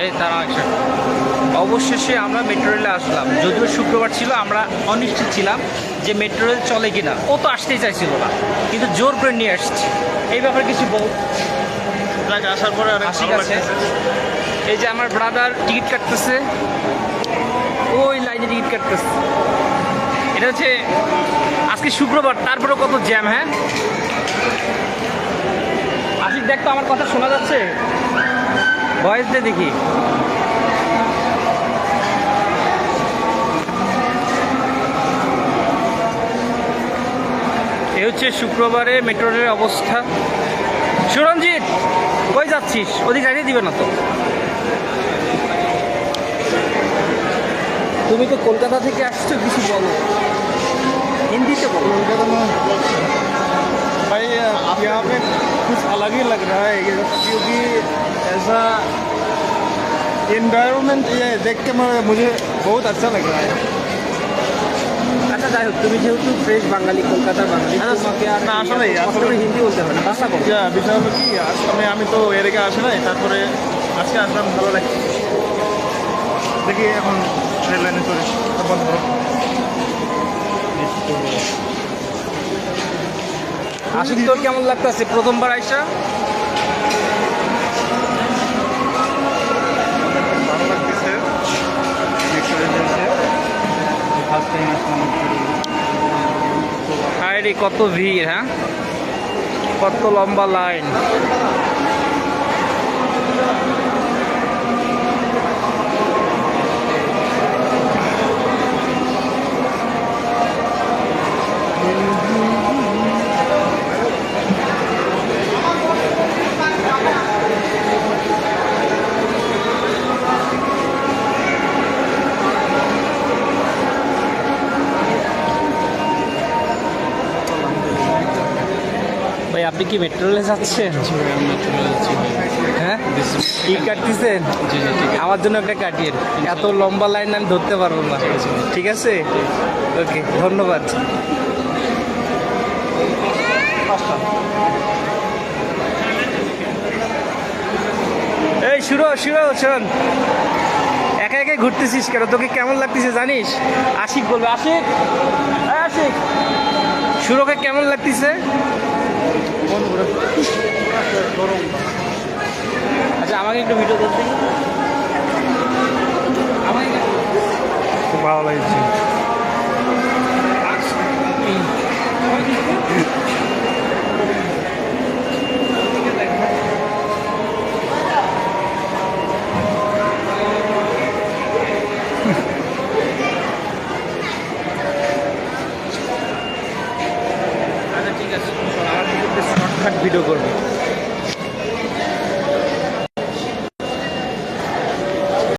এই তারা অবশেষে আমরা মেট্রো রেলে আসলাম। যদিও শুক্রবার ছিল, আমরা অনিশ্চিত ছিলাম যে মেট্রো রেল চলে কিনা। ও তো আসতেই চাইছিল না, কিন্তু জোর করে নিয়ে আসছি। এই ব্যাপারে কিছু বল। আসার পরে ঠিক আছে, এই যে আমার ব্রাদার টিকিট কাটতেছে, ওই লাইনে টিকিট কাটতেছে। এটা হচ্ছে আজকে শুক্রবার, তারপরে কত জ্যাম। হ্যাঁ আশিক, দেখ তো আমার কথা শোনা যাচ্ছে? ভয়েস দিয়ে দেখি। এ হচ্ছে শুক্রবারে মেট্রো রেলের অবস্থা। সুরঞ্জিত, কই যাচ্ছিস? ওদিকে গাড়ি দিবে না তো? তুমি তো কলকাতা থেকে আসছো, কিছু বলো, হিন্দিতে বলো। भाई यहाँ पे कुछ अलग ही लग रहा है क्योंकि ऐसा एनवायरनमेंट ये देख के मुझे बहुत अच्छा लग रहा है। আচ্ছা যাই হোক, তুমি যেহেতু ফ্রেশ বাঙালি, কলকাতার বাঙালি, তোমাকে আর না আসলে হিন্দি বলতে হবে না, ভাষা বলো। বিষয় হলো কি, আসলে আমি তো এর আগে আসে নাই, তারপরে আজকে আসলাম, ভালো লাগছে। দেখি এখন রেল লাইনে চলে বন্ধ করো। আশিক, তোর কেমন লাগতেছে প্রথমবার আইসা? ভালো লাগতেছে। হায় রে, কত ভিড়! হ্যাঁ, কত লম্বা লাইন। ভাই, আপনি কি মেট্রো রেলে যাচ্ছেন? হ্যাঁ, টিকিট কাটতেছেন? আমার জন্য একটা কাটিয়ে। এত লম্বা লাইন আমি ধরতে পারবো না। ঠিক আছে, ওকে, ধন্যবাদ। এই শুরু শোন, একা একা ঘুরতেছিস কেন? তোকে কেমন লাগতেছে জানিস? আশিক বলবে। আশিক, আশিক, শুরুকে কেমন লাগতেছে? আচ্ছা, আমাকে একটু ভিডিও করতে। আমাকে খুব ভালো লাগছে। আচ্ছা ঠিক আছে, আমার শর্টকাট ভিডিও করবো।